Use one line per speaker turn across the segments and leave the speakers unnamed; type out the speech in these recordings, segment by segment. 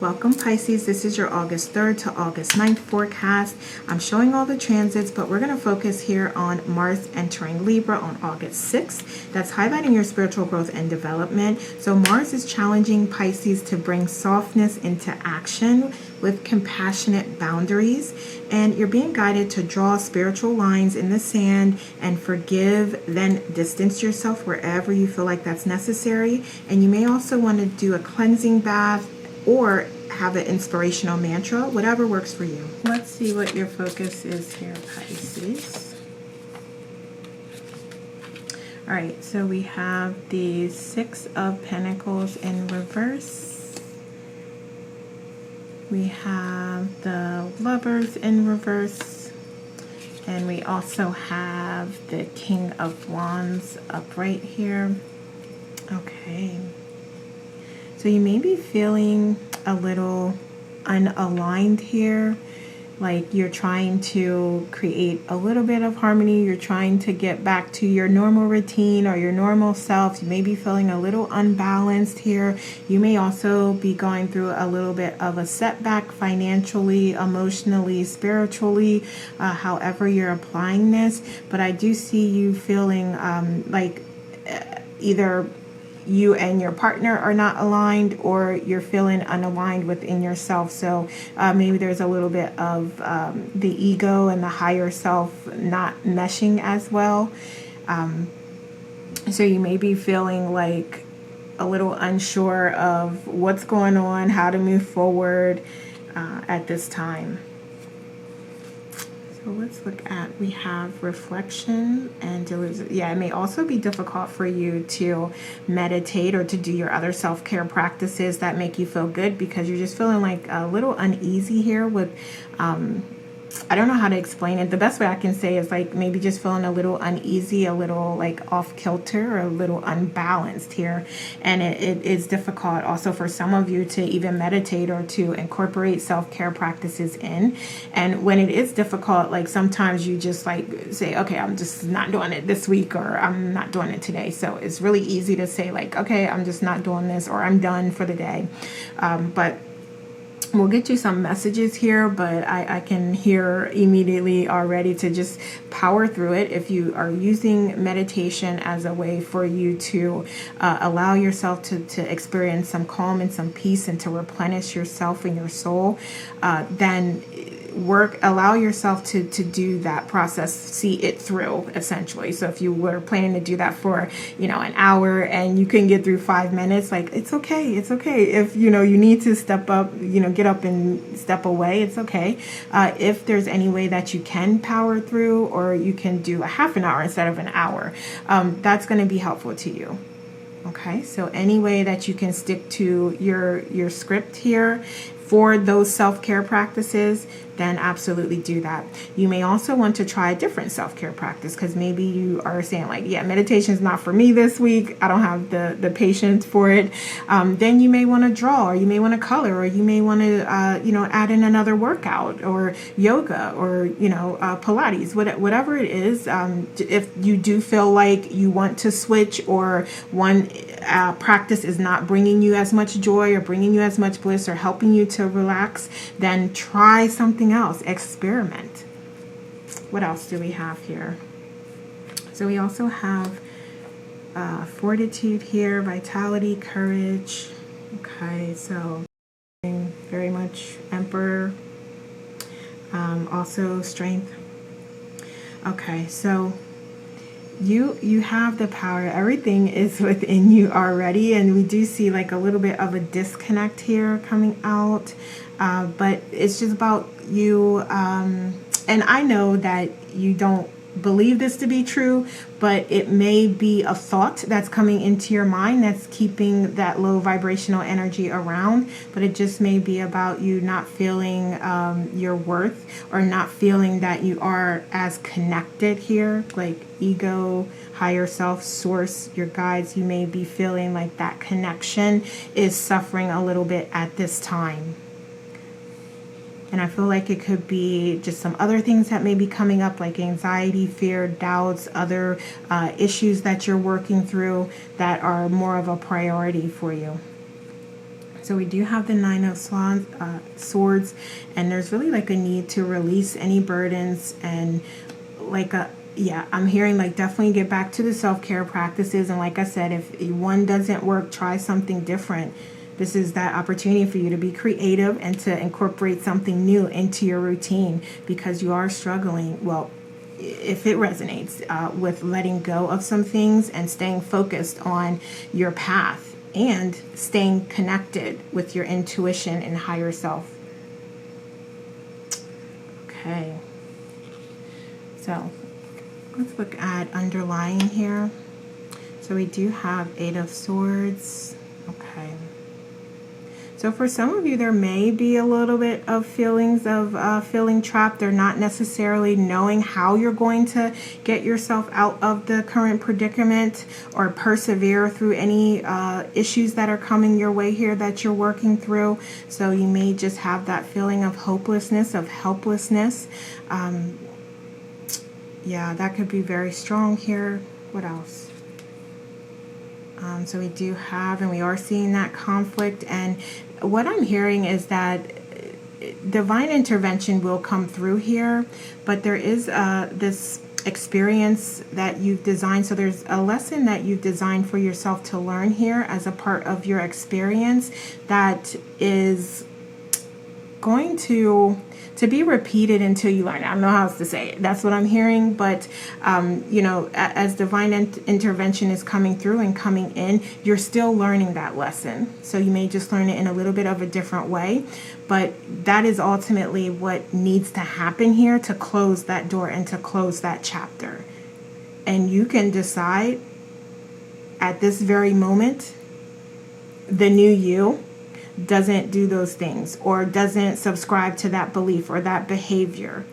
Welcome Pisces, this is your August 3rd to August 9th forecast. I'm showing all the transits, but we're going to focus here on Mars entering Libra on August 6th. That's highlighting your spiritual growth and development. So Mars is challenging Pisces to bring softness into action with compassionate boundaries. And you're being guided to draw spiritual lines in the sand and forgive, then distance yourself wherever you feel like that's necessary. And you may also want to do a cleansing bath or have an inspirational mantra, whatever works for you. Let's see what your focus is here, Pisces. All right, so we have the Six of Pentacles in reverse. We have the Lovers in reverse. And we also have the King of Wands upright here. Okay. So you may be feeling a little unaligned here, like you're trying to create a little bit of harmony. You're trying to get back to your normal routine or your normal self. You may be feeling a little unbalanced here. You may also be going through a little bit of a setback financially, emotionally, spiritually, however you're applying this. But I do see you feeling like either you and your partner are not aligned, or you're feeling unaligned within yourself. So maybe there's a little bit of the ego and the higher self not meshing as well. So you may be feeling like a little unsure of what's going on, how to move forward at this time. So let's look at, we have reflection and it may also be difficult for you to meditate or to do your other self-care practices that make you feel good, because you're just feeling like a little uneasy here with I don't know how to explain it. The best way I can say is like maybe just feeling a little uneasy, a little like off kilter, or a little unbalanced here. And it is difficult also for some of you to even meditate or to incorporate self-care practices in. And when it is difficult, like sometimes you just like say, okay, I'm just not doing it this week, or I'm not doing it today. So it's really easy to say like, okay, I'm just not doing this, or I'm done for the day. But we'll get you some messages here, but I can hear immediately already to just power through it. If you are using meditation as a way for you to allow yourself to experience some calm and some peace and to replenish yourself and your soul, then allow yourself to do that process, see it through essentially. So if you were planning to do that for an hour and you can get through 5 minutes, like it's okay. If you need to step up, get up and step away, it's okay. If there's any way that you can power through, or you can do a half an hour instead of an hour, that's going to be helpful to you. Okay, so any way that you can stick to your script here for those self-care practices, then absolutely do that. You may also want to try a different self-care practice, because maybe you are saying like, yeah, meditation is not for me this week. I don't have the patience for it. Then you may want to draw, or you may want to color, or you may want to, add in another workout, or yoga, or, Pilates, whatever it is. If you do feel like you want to switch, or one practice is not bringing you as much joy or bringing you as much bliss or helping you to relax, then try something else, experiment. What else do we have here? So we also have fortitude here, vitality, courage. Okay, so very much Emperor, also strength. Okay, so you have the power. Everything is within you already, and we do see like a little bit of a disconnect here coming out, but it's just about you, and I know that you don't believe this to be true, but it may be a thought that's coming into your mind that's keeping that low vibrational energy around. But it just may be about you not feeling your worth, or not feeling that you are as connected here, like ego, higher self, source, your guides. You may be feeling like that connection is suffering a little bit at this time. And I feel like it could be just some other things that may be coming up, like anxiety, fear, doubts, other issues that you're working through that are more of a priority for you. So we do have the Nine of Swords, and there's really like a need to release any burdens, and like I'm hearing like definitely get back to the self-care practices. And like I said, if one doesn't work, try something different. This is that opportunity for you to be creative and to incorporate something new into your routine, because you are struggling. Well, if it resonates with letting go of some things and staying focused on your path and staying connected with your intuition and higher self. Okay. So let's look at underlying here. So we do have Eight of Swords. Okay. So for some of you, there may be a little bit of feelings of feeling trapped, or not necessarily knowing how you're going to get yourself out of the current predicament or persevere through any issues that are coming your way here that you're working through. So you may just have that feeling of hopelessness, of helplessness. Yeah, that could be very strong here. What else? So we do have, and we are seeing that conflict. And what I'm hearing is that divine intervention will come through here, but there is this experience that you've designed. So there's a lesson that you've designed for yourself to learn here as a part of your experience that is going to be repeated until you learn it. I don't know how else to say it. That's what I'm hearing. But, you know, as divine intervention is coming through and coming in, you're still learning that lesson. So you may just learn it in a little bit of a different way. But that is ultimately what needs to happen here to close that door and to close that chapter. And you can decide at this very moment, the new you doesn't do those things, or doesn't subscribe to that belief or that behavior,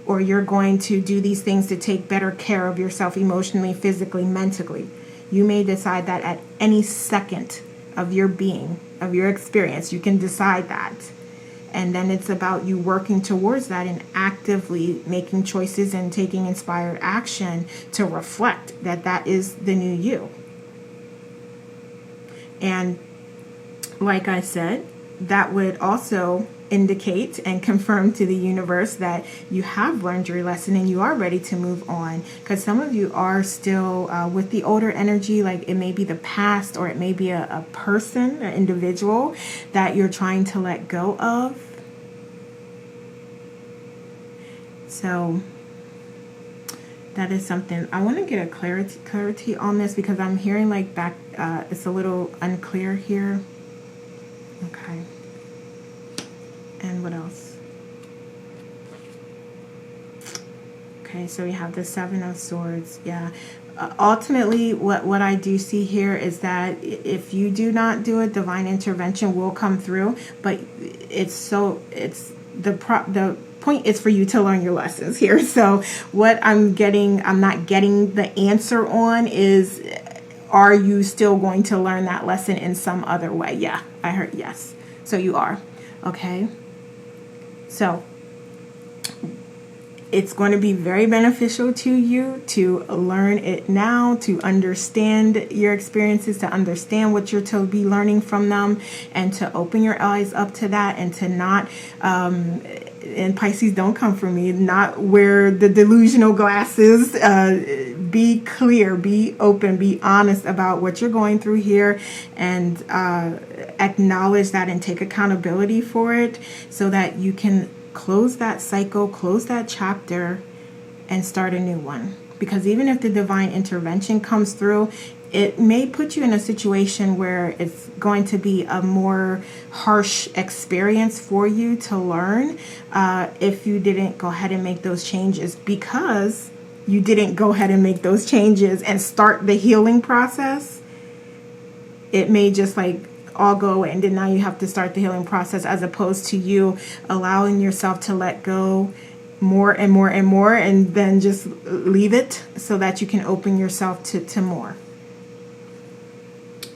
or you're going to do these things to take better care of yourself emotionally, physically, mentally. You may decide that at any second of your being, of your experience. You can decide that. And then it's about you working towards that and actively making choices and taking inspired action to reflect that that is the new you. And like I said, that would also indicate and confirm to the universe that you have learned your lesson and you are ready to move on. Because some of you are still with the older energy, like it may be the past, or it may be a person, an individual that you're trying to let go of. So that is something I want to get a clarity on this, because I'm hearing like back it's a little unclear here. Okay. And what else? Okay, so we have the Seven of Swords. Yeah. Ultimately, what I do see here is that if you do not do it, divine intervention will come through. But it's the point is for you to learn your lessons here. So what I'm not getting the answer on is, are you still going to learn that lesson in some other way? Yeah, I heard yes. So you are. Okay. So it's going to be very beneficial to you to learn it now, to understand your experiences, to understand what you're to be learning from them, and to open your eyes up to that, and to not, and Pisces, don't come for me, not wear the delusional glasses. Be clear, be open, be honest about what you're going through here, and acknowledge that and take accountability for it, so that you can close that cycle, close that chapter, and start a new one. Because even if the divine intervention comes through, it may put you in a situation where it's going to be a more harsh experience for you to learn if you didn't go ahead and make those changes, because you didn't go ahead and make those changes and start the healing process. It may just like all go away, and then now you have to start the healing process, as opposed to you allowing yourself to let go more and more and more, and then just leave it so that you can open yourself to more.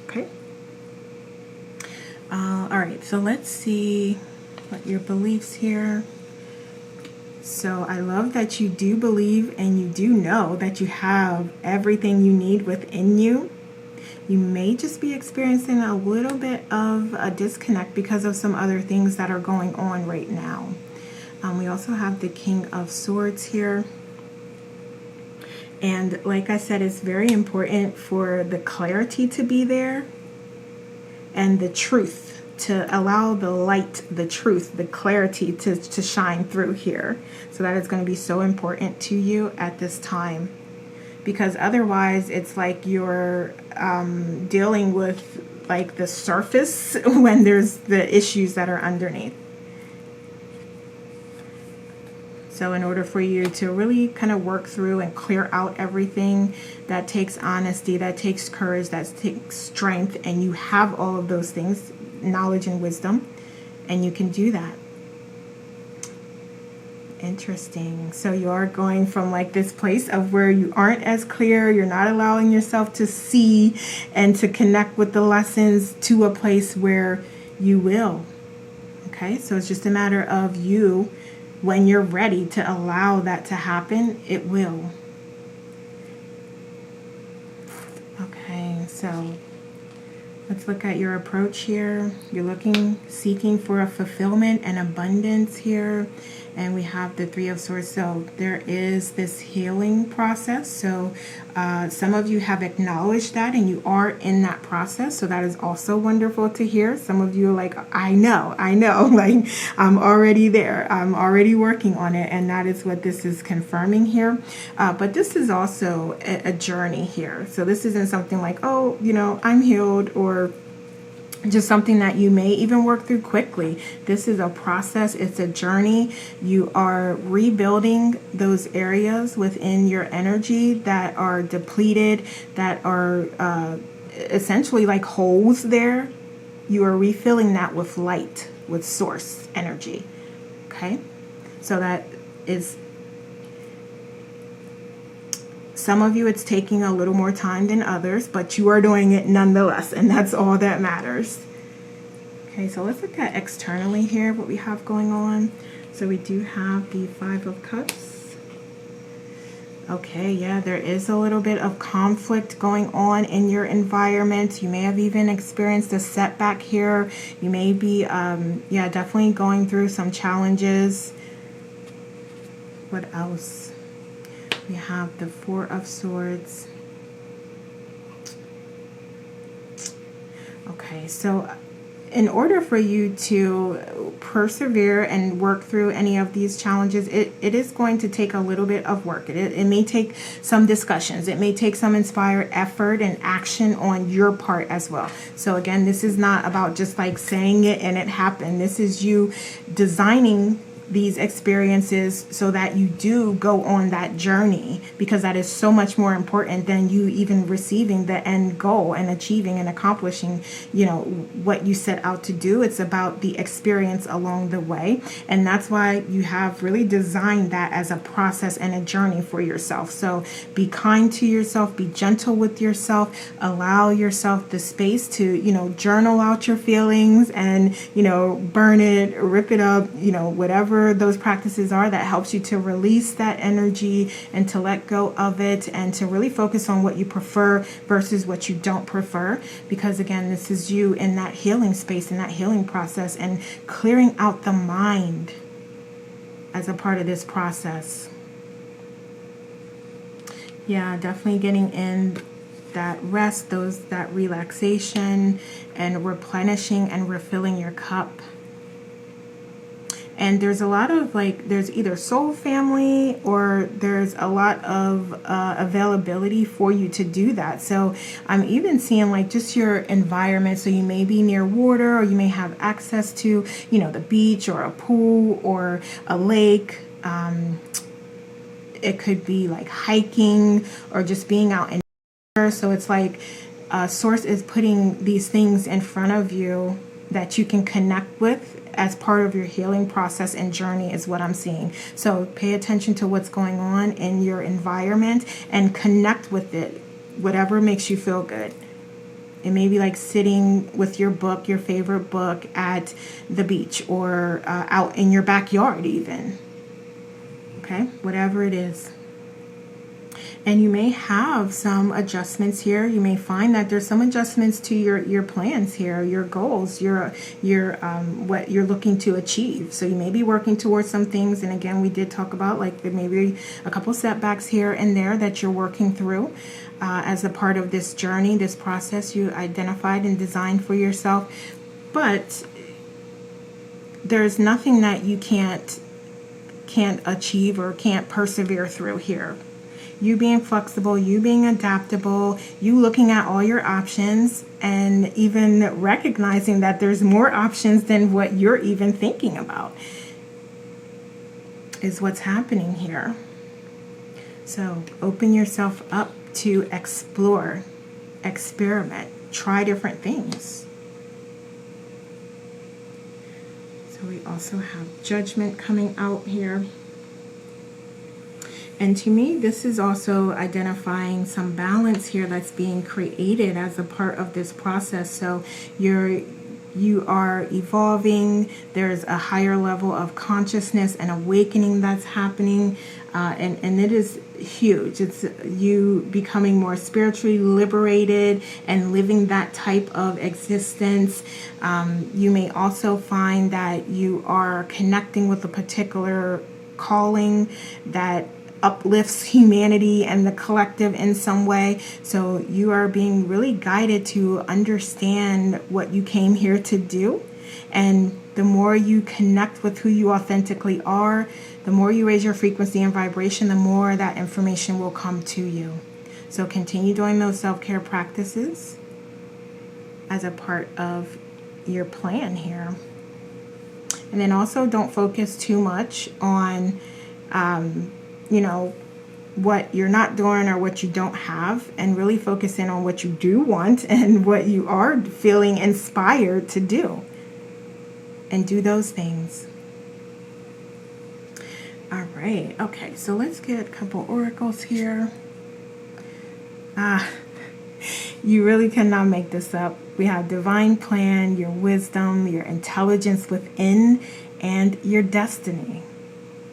Okay. All right, so let's see what your beliefs here. So I love that you do believe and you do know that you have everything you need within you. you may just be experiencing a little bit of a disconnect because of some other things that are going on right now. We also have the King of Swords here. And like I said, it's very important for the clarity to be there and the truth, to allow the light, the truth, the clarity to shine through here. So that is going to be so important to you at this time. Because otherwise it's like you're dealing with like the surface when there's the issues that are underneath. So in order for you to really kind of work through and clear out everything, that takes honesty, that takes courage, that takes strength, and you have all of those things, knowledge and wisdom, and you can do that. Interesting. So you are going from like this place of where you aren't as clear, you're not allowing yourself to see and to connect with the lessons, to a place where you will. Okay, so it's just a matter of you. When you're ready to allow that to happen, it will. Okay, so let's look at your approach here. You're seeking for a fulfillment and abundance here. And we have the Three of Swords. So there is this healing process. So some of you have acknowledged that and you are in that process. So that is also wonderful to hear. Some of you are like, I know, like I'm already there. I'm already working on it. And that is what this is confirming here. But this is also a journey here. So this isn't something like, oh, you know, I'm healed, or just something that you may even work through quickly. This is a process. It's a journey. You are rebuilding those areas within your energy that are depleted, that are essentially like holes there. You are refilling that with light, with source energy. Okay? So that is, some of you, it's taking a little more time than others, but you are doing it nonetheless, and that's all that matters. Okay, so let's look at externally here, what we have going on. So we do have the Five of Cups. Okay, yeah, there is a little bit of conflict going on in your environment. You may have even experienced a setback here. You may be, definitely going through some challenges. What else? We have the Four of Swords. Okay, so in order for you to persevere and work through any of these challenges, it is going to take a little bit of work. It may take some discussions. It may take some inspired effort and action on your part as well. So again, this is not about just like saying it and it happened. This is you designing these experiences so that you do go on that journey, because that is so much more important than you even receiving the end goal and achieving and accomplishing, you know, what you set out to do. It's about the experience along the way. And that's why you have really designed that as a process and a journey for yourself. So be kind to yourself, be gentle with yourself, allow yourself the space to, you know, journal out your feelings and, you know, burn it, rip it up, you know, whatever those practices are that helps you to release that energy and to let go of it and to really focus on what you prefer versus what you don't prefer. Because again, this is you in that healing space, in that healing process, and clearing out the mind as a part of this process. Yeah, definitely getting in that rest, that relaxation, and replenishing and refilling your cup. And there's a lot of like, there's either soul family or there's a lot of availability for you to do that. So I'm even seeing like just your environment. So you may be near water, or you may have access to, you know, the beach or a pool or a lake. It could be like hiking or just being out in nature. So it's like Source is putting these things in front of you that you can connect with as part of your healing process and journey is what I'm seeing. So pay attention to what's going on in your environment and connect with it, whatever makes you feel good. It may be like sitting with your book, your favorite book, at the beach or out in your backyard even. Okay, whatever it is. And you may have some adjustments here. You may find that there's some adjustments to your plans here, your goals, your what you're looking to achieve. So you may be working towards some things. And again, we did talk about like there may be a couple setbacks here and there that you're working through as a part of this journey, this process you identified and designed for yourself. But there's nothing that you can't achieve or can't persevere through here. You being flexible, you being adaptable, you looking at all your options and even recognizing that there's more options than what you're even thinking about is what's happening here. So open yourself up to explore, experiment, try different things. So we also have Judgment coming out here. And to me, this is also identifying some balance here that's being created as a part of this process. So you are evolving. There's a higher level of consciousness and awakening that's happening. And it is huge. It's you becoming more spiritually liberated and living that type of existence. You may also find that you are connecting with a particular calling that uplifts humanity and the collective in some way. So you are being really guided to understand what you came here to do. And the more you connect with who you authentically are, the more you raise your frequency and vibration, the more that information will come to you. So continue doing those self-care practices as a part of your plan here. And then also don't focus too much on what you're not doing or what you don't have, and really focus in on what you do want and what you are feeling inspired to do, and do those things. All right. Okay. So let's get a couple oracles here. You really cannot make this up. We have divine plan, your wisdom, your intelligence within, and your destiny.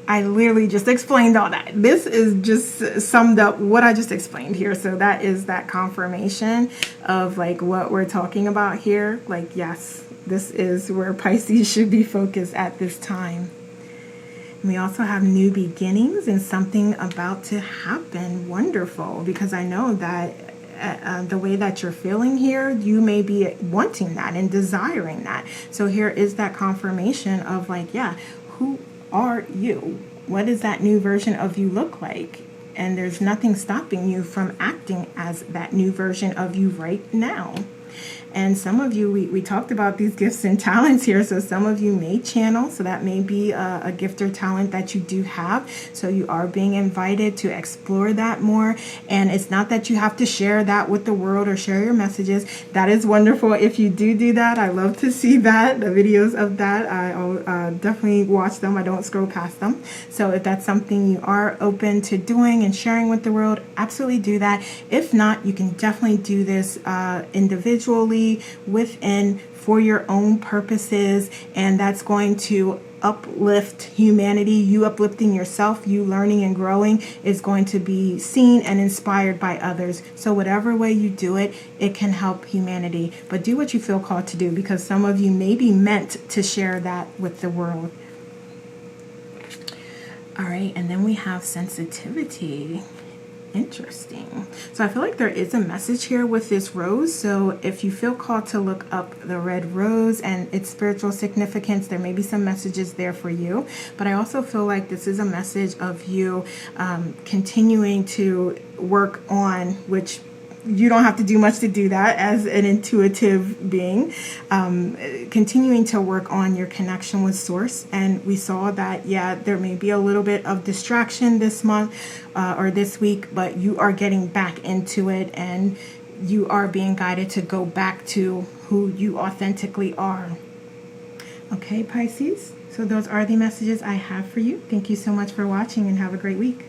I literally just explained all that. This is just summed up what I just explained here. So that is that confirmation of like what we're talking about here. Like, yes, this is where Pisces should be focused at this time. And we also have new beginnings and something about to happen. Wonderful, because I know that the way that you're feeling here, you may be wanting that and desiring that. So here is that confirmation of like, yeah, who are you? What does that new version of you look like? And there's nothing stopping you from acting as that new version of you right now. And some of you, we talked about these gifts and talents here. So some of you may channel. So that may be a gift or talent that you do have. So you are being invited to explore that more. And it's not that you have to share that with the world or share your messages. That is wonderful if you do that. I love to see that, the videos of that. I definitely watch them. I don't scroll past them. So if that's something you are open to doing and sharing with the world, absolutely do that. If not, you can definitely do this individually within for your own purposes, and that's going to uplift humanity. You uplifting yourself, you learning and growing is going to be seen and inspired by others. So whatever way you do it, it can help humanity. But do what you feel called to do, because some of you may be meant to share that with the world. All right, and then we have sensitivity. Interesting. So I feel like there is a message here with this rose. So if you feel called to look up the red rose and its spiritual significance, there may be some messages there for you. But I also feel like this is a message of you continuing to work on, which you don't have to do much to do that as an intuitive being, continuing to work on your connection with Source. And we saw that, yeah, there may be a little bit of distraction this month or this week, but you are getting back into it and you are being guided to go back to who you authentically are. Okay, Pisces. So those are the messages I have for you. Thank you so much for watching and have a great week.